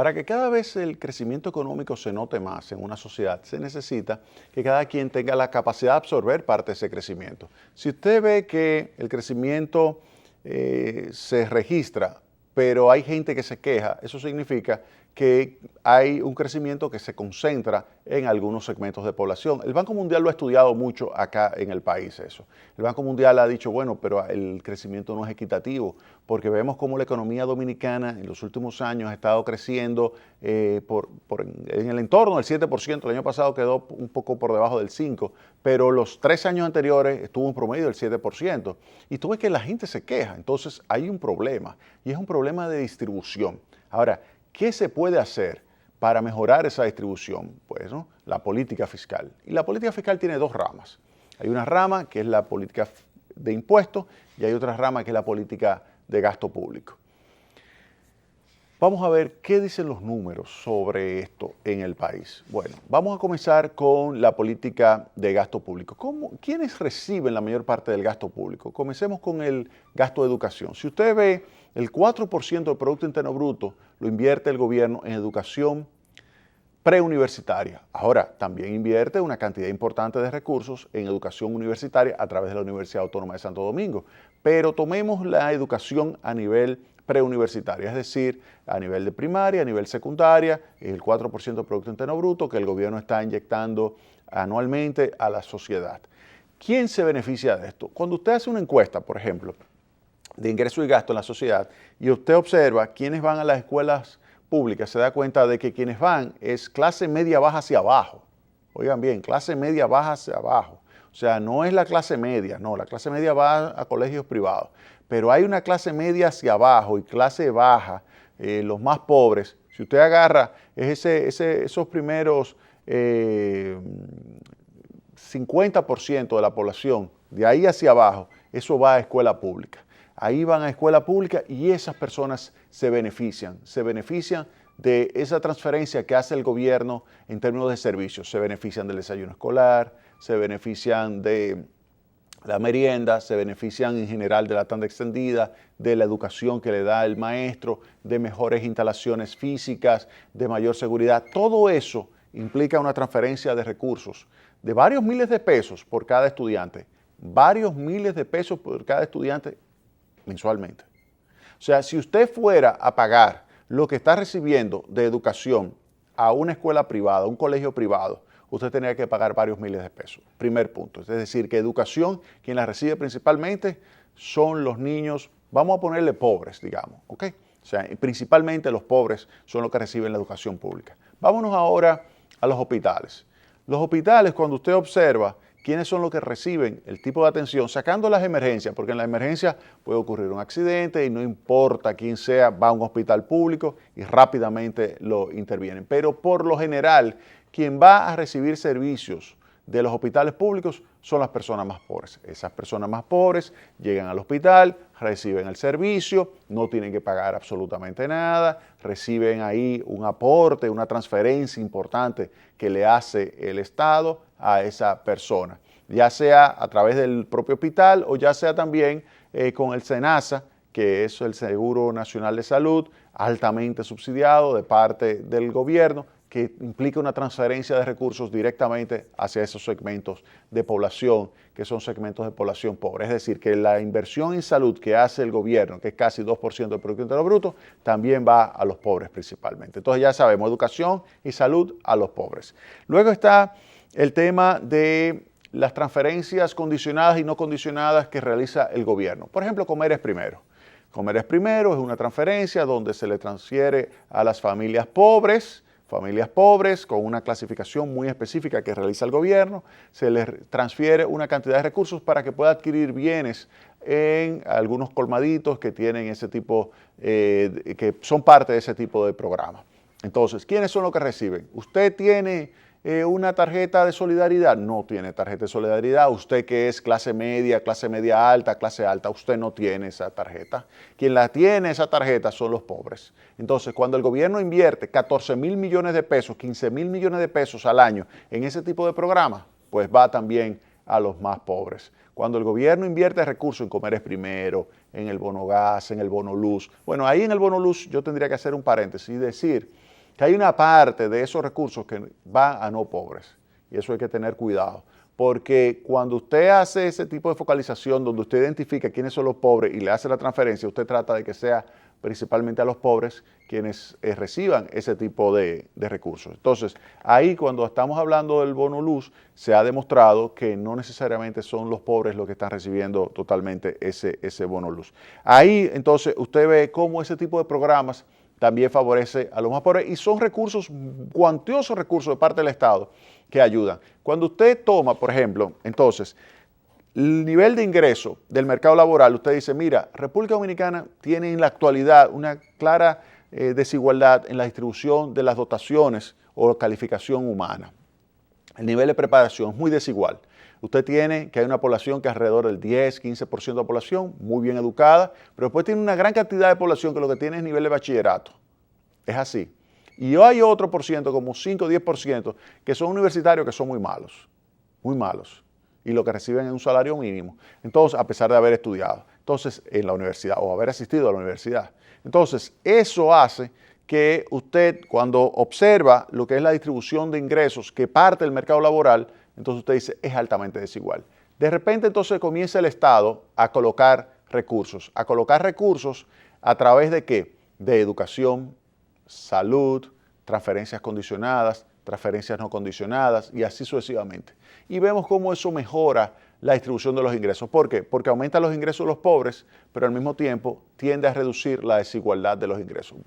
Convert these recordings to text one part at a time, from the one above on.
Para que cada vez el crecimiento económico se note más en una sociedad, se necesita que cada quien tenga la capacidad de absorber parte de ese crecimiento. Si usted ve que el crecimiento se registra, pero hay gente que se queja, eso significa que hay un crecimiento que se concentra en algunos segmentos de población. El Banco Mundial lo ha estudiado mucho acá en el país eso. El Banco Mundial ha dicho, bueno, pero el crecimiento no es equitativo, porque vemos cómo la economía dominicana en los últimos años ha estado creciendo en el entorno del 7%, el año pasado quedó un poco por debajo del 5%, pero los 3 años anteriores estuvo un promedio del 7%. Y tú ves que la gente se queja, entonces hay un problema, y es un problema de distribución. Ahora, ¿qué se puede hacer para mejorar esa distribución? Pues, ¿no?, la política fiscal. Y la política fiscal tiene dos ramas. Hay una rama que es la política de impuestos y hay otra rama que es la política de gasto público. Vamos a ver qué dicen los números sobre esto en el país. Bueno, vamos a comenzar con la política de gasto público. ¿Quiénes reciben la mayor parte del gasto público? Comencemos con el gasto de educación. Si usted ve, el 4% del Producto Interno Bruto lo invierte el gobierno en educación preuniversitaria. Ahora, también invierte una cantidad importante de recursos en educación universitaria a través de la Universidad Autónoma de Santo Domingo. Pero tomemos la educación a nivel preuniversitaria, es decir, a nivel de primaria, a nivel secundaria, el 4% del Producto Interno Bruto que el gobierno está inyectando anualmente a la sociedad. ¿Quién se beneficia de esto? Cuando usted hace una encuesta, por ejemplo, de ingreso y gasto en la sociedad, y usted observa quiénes van a las escuelas públicas, se da cuenta de que quienes van es clase media baja hacia abajo. Oigan bien, clase media baja hacia abajo. O sea, no es la clase media, no, la clase media va a colegios privados. Pero hay una clase media hacia abajo y clase baja, los más pobres. Si usted agarra esos primeros 50% de la población, de ahí hacia abajo, eso va a escuela pública. Ahí van a escuela pública y esas personas se benefician de esa transferencia que hace el gobierno en términos de servicios. Se benefician del desayuno escolar, se benefician de la merienda, se benefician en general de la tanda extendida, de la educación que le da el maestro, de mejores instalaciones físicas, de mayor seguridad. Todo eso implica una transferencia de recursos de varios miles de pesos por cada estudiante, varios miles de pesos por cada estudiante mensualmente. O sea, si usted fuera a pagar lo que está recibiendo de educación a una escuela privada, a un colegio privado, usted tendría que pagar varios miles de pesos. Primer punto. Es decir, que educación, quien la recibe principalmente son los niños, vamos a ponerle pobres, digamos, ¿ok? O sea, principalmente los pobres son los que reciben la educación pública. Vámonos ahora a los hospitales. Los hospitales, cuando usted observa quiénes son los que reciben el tipo de atención, sacando las emergencias, porque en la emergencia puede ocurrir un accidente y no importa quién sea, va a un hospital público y rápidamente lo intervienen. Pero por lo general, quien va a recibir servicios de los hospitales públicos son las personas más pobres. Esas personas más pobres llegan al hospital, reciben el servicio, no tienen que pagar absolutamente nada, reciben ahí un aporte, una transferencia importante que le hace el Estado a esa persona, ya sea a través del propio hospital o ya sea también con el SENASA, que es el Seguro Nacional de Salud, altamente subsidiado de parte del gobierno, que implica una transferencia de recursos directamente hacia esos segmentos de población, que son segmentos de población pobre. Es decir, que la inversión en salud que hace el gobierno, que es casi 2% del Producto Interno Bruto, también va a los pobres principalmente. Entonces ya sabemos, educación y salud a los pobres. Luego está el tema de las transferencias condicionadas y no condicionadas que realiza el gobierno. Por ejemplo, Comer es Primero. Comer es Primero es una transferencia donde se le transfiere a las familias pobres con una clasificación muy específica que realiza el gobierno, se les transfiere una cantidad de recursos para que pueda adquirir bienes en algunos colmaditos que tienen ese tipo, que son parte de ese tipo de programa. Entonces, ¿quiénes son los que reciben? ¿Usted tiene una tarjeta de solidaridad? No tiene tarjeta de solidaridad. Usted que es clase media alta, usted no tiene esa tarjeta. Quien la tiene esa tarjeta son los pobres. Entonces, cuando el gobierno invierte 14 mil millones de pesos, 15 mil millones de pesos al año en ese tipo de programas, pues va también a los más pobres. Cuando el gobierno invierte recursos en Comer es Primero, en el bono gas, en el bono luz, bueno, ahí en el bono luz yo tendría que hacer un paréntesis y decir que hay una parte de esos recursos que va a no pobres. Y eso hay que tener cuidado. Porque cuando usted hace ese tipo de focalización, donde usted identifica quiénes son los pobres y le hace la transferencia, usted trata de que sea principalmente a los pobres quienes reciban ese tipo de recursos. Entonces, ahí cuando estamos hablando del bono luz, se ha demostrado que no necesariamente son los pobres los que están recibiendo totalmente ese bono luz. Ahí, entonces, usted ve cómo ese tipo de programas también favorece a los más pobres y son recursos, cuantiosos recursos de parte del Estado que ayudan. Cuando usted toma, por ejemplo, entonces, el nivel de ingreso del mercado laboral, usted dice, mira, República Dominicana tiene en la actualidad una clara desigualdad en la distribución de las dotaciones o calificación humana. El nivel de preparación es muy desigual. Usted tiene que hay una población que alrededor del 10, 15% de la población, muy bien educada, pero después tiene una gran cantidad de población que lo que tiene es nivel de bachillerato. Es así. Y hay otro por ciento, como 5 o 10%, que son universitarios que son muy malos. Y lo que reciben es un salario mínimo. Entonces, a pesar de haber estudiado. Entonces, en la universidad o haber asistido a la universidad. Entonces, eso hace que usted, cuando observa lo que es la distribución de ingresos que parte del mercado laboral, entonces usted dice, es altamente desigual. De repente, entonces, comienza el Estado a colocar recursos. ¿A colocar recursos a través de qué? De educación, salud, transferencias condicionadas, transferencias no condicionadas y así sucesivamente. Y vemos cómo eso mejora la distribución de los ingresos. ¿Por qué? Porque aumenta los ingresos de los pobres, pero al mismo tiempo tiende a reducir la desigualdad de los ingresos.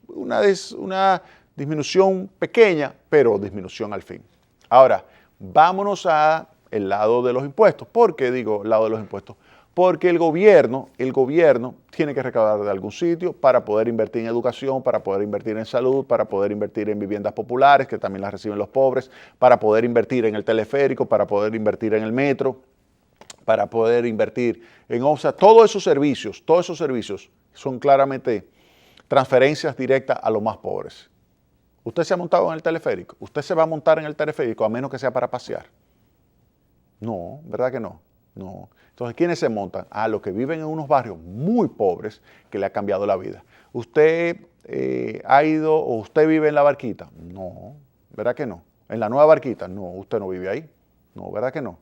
Una disminución pequeña, pero disminución al fin. Ahora, vámonos al lado de los impuestos. ¿Por qué digo lado de los impuestos? Porque el gobierno tiene que recaudar de algún sitio para poder invertir en educación, para poder invertir en salud, para poder invertir en viviendas populares, que también las reciben los pobres, para poder invertir en el teleférico, para poder invertir en el metro, para poder invertir en, o sea, todos esos servicios son claramente transferencias directas a los más pobres. ¿Usted se ha montado en el teleférico? ¿Usted se va a montar en el teleférico a menos que sea para pasear? No, ¿verdad que no? No. Entonces, ¿quiénes se montan? Los que viven en unos barrios muy pobres que le ha cambiado la vida. ¿Usted ha ido o usted vive en la Barquita? No, ¿verdad que no? ¿En la Nueva Barquita? No, usted no vive ahí. No, ¿verdad que no?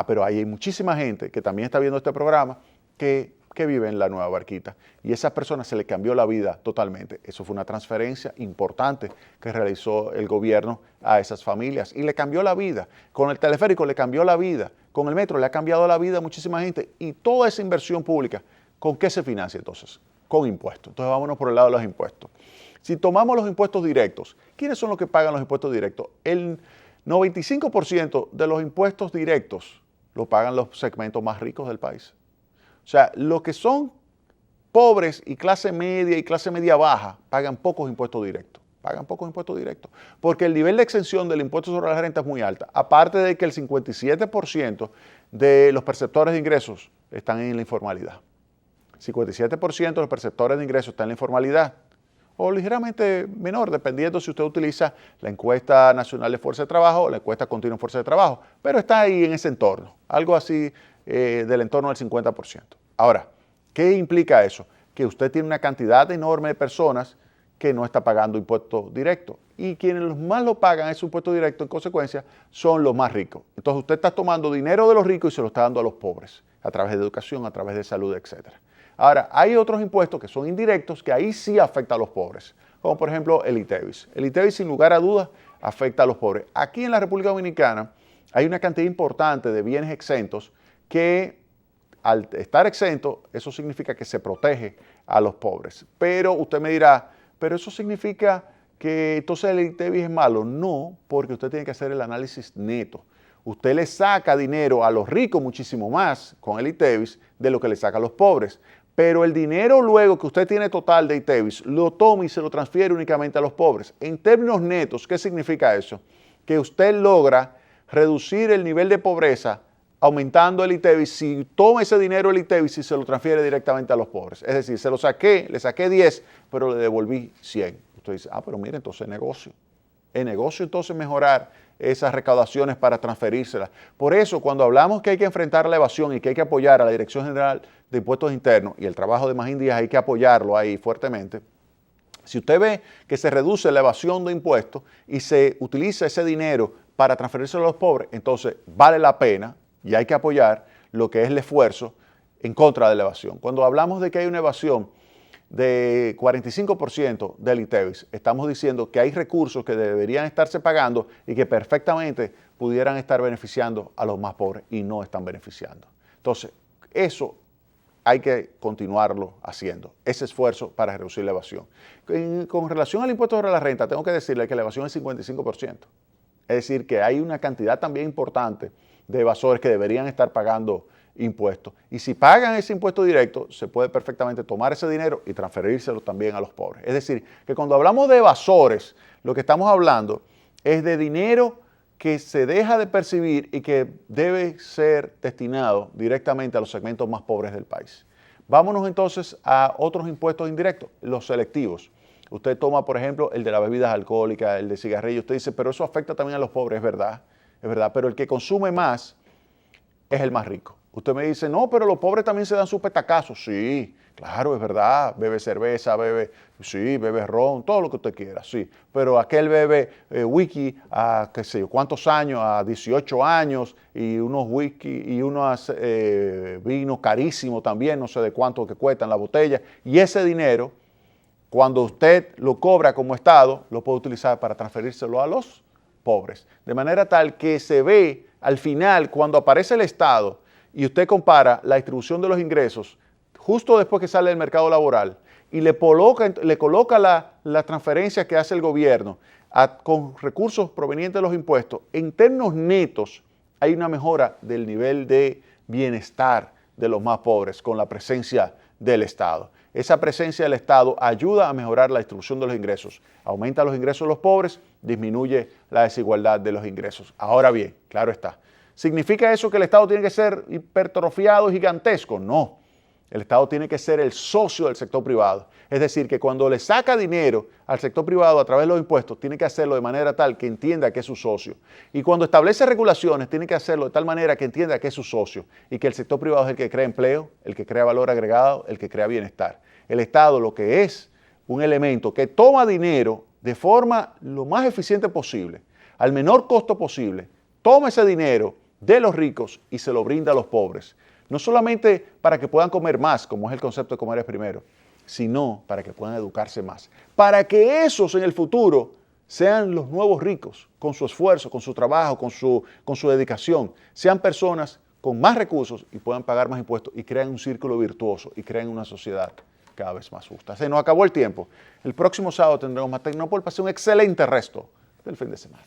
Pero ahí hay muchísima gente que también está viendo este programa que vive en la Nueva Barquita. Y a esas personas se les cambió la vida totalmente. Eso fue una transferencia importante que realizó el gobierno a esas familias. Y le cambió la vida. Con el teleférico le cambió la vida. Con el metro le ha cambiado la vida a muchísima gente. Y toda esa inversión pública, ¿con qué se financia entonces? Con impuestos. Entonces vámonos por el lado de los impuestos. Si tomamos los impuestos directos, ¿quiénes son los que pagan los impuestos directos? El 95% de los impuestos directos lo pagan los segmentos más ricos del país. O sea, los que son pobres y clase media baja pagan pocos impuestos directos. Porque el nivel de exención del impuesto sobre la renta es muy alta. Aparte de que el 57% de los perceptores de ingresos están en la informalidad. 57% de los perceptores de ingresos están en la informalidad. O ligeramente menor, dependiendo si usted utiliza la encuesta nacional de fuerza de trabajo o la encuesta continua de fuerza de trabajo. Pero está ahí en ese entorno, algo así del entorno del 50%. Ahora, ¿qué implica eso? Que usted tiene una cantidad enorme de personas que no está pagando impuestos directos. Y quienes más lo pagan ese impuesto directo, en consecuencia, son los más ricos. Entonces usted está tomando dinero de los ricos y se lo está dando a los pobres, a través de educación, a través de salud, etc. Ahora, hay otros impuestos que son indirectos que ahí sí afectan a los pobres, como por ejemplo el ITEVIS. El ITEVIS, sin lugar a dudas, afecta a los pobres. Aquí en la República Dominicana hay una cantidad importante de bienes exentos que al estar exento, eso significa que se protege a los pobres. Pero usted me dirá, ¿pero eso significa que entonces el ITEVIS es malo? No, porque usted tiene que hacer el análisis neto. Usted le saca dinero a los ricos muchísimo más con el ITEVIS de lo que le saca a los pobres. Pero el dinero luego que usted tiene total de ITEVIS, lo toma y se lo transfiere únicamente a los pobres. En términos netos, ¿qué significa eso? Que usted logra reducir el nivel de pobreza aumentando el ITEVIS, si toma ese dinero el ITEVIS y se lo transfiere directamente a los pobres. Es decir, le saqué 10, pero le devolví 100. Usted dice, pero mire, entonces es negocio. Es negocio entonces mejorar esas recaudaciones para transferírselas. Por eso, cuando hablamos que hay que enfrentar la evasión y que hay que apoyar a la Dirección General de Impuestos Internos y el trabajo de Magín Díaz hay que apoyarlo ahí fuertemente, Si usted ve que se reduce la evasión de impuestos y se utiliza ese dinero para transferírselo a los pobres, entonces vale la pena y hay que apoyar lo que es el esfuerzo en contra de la evasión. Cuando hablamos de que hay una evasión de 45% del ITEVIS, estamos diciendo que hay recursos que deberían estarse pagando y que perfectamente pudieran estar beneficiando a los más pobres y no están beneficiando. Entonces, eso hay que continuarlo haciendo, ese esfuerzo para reducir la evasión. Con relación al impuesto sobre la renta, tengo que decirle que la evasión es 55%. Es decir, que hay una cantidad también importante de evasores que deberían estar pagando impuestos. Y si pagan ese impuesto directo, se puede perfectamente tomar ese dinero y transferírselo también a los pobres. Es decir, que cuando hablamos de evasores, lo que estamos hablando es de dinero que se deja de percibir y que debe ser destinado directamente a los segmentos más pobres del país. Vámonos entonces a otros impuestos indirectos, los selectivos. Usted toma, por ejemplo, el de las bebidas alcohólicas, el de cigarrillos. Usted dice, pero eso afecta también a los pobres. Es verdad, pero el que consume más es el más rico. Usted me dice, no, pero los pobres también se dan sus petacazos. Sí, claro, es verdad. Bebe cerveza, bebe ron, todo lo que usted quiera, sí. Pero aquel bebe whisky a, qué sé yo, ¿cuántos años? A 18 años y unos whisky y unos vinos carísimos también, no sé de cuánto que cuestan la botella. Y ese dinero, cuando usted lo cobra como Estado, lo puede utilizar para transferírselo a los pobres. De manera tal que se ve al final, cuando aparece el Estado, y usted compara la distribución de los ingresos justo después que sale del mercado laboral y le coloca la transferencia que hace el gobierno con recursos provenientes de los impuestos, en términos netos hay una mejora del nivel de bienestar de los más pobres con la presencia del Estado. Esa presencia del Estado ayuda a mejorar la distribución de los ingresos, aumenta los ingresos de los pobres, disminuye la desigualdad de los ingresos. Ahora bien, claro está. ¿Significa eso que el Estado tiene que ser hipertrofiado y gigantesco? No. El Estado tiene que ser el socio del sector privado. Es decir, que cuando le saca dinero al sector privado a través de los impuestos, tiene que hacerlo de manera tal que entienda que es su socio. Y cuando establece regulaciones, tiene que hacerlo de tal manera que entienda que es su socio y que el sector privado es el que crea empleo, el que crea valor agregado, el que crea bienestar. El Estado lo que es un elemento que toma dinero de forma lo más eficiente posible, al menor costo posible, toma ese dinero de los ricos y se lo brinda a los pobres. No solamente para que puedan comer más, como es el concepto de comer es primero, sino para que puedan educarse más. Para que esos en el futuro sean los nuevos ricos, con su esfuerzo, con su trabajo, con su dedicación. Sean personas con más recursos y puedan pagar más impuestos y crean un círculo virtuoso y crean una sociedad cada vez más justa. Se nos acabó el tiempo. El próximo sábado tendremos más Tecnópolis. Pase un excelente resto del fin de semana.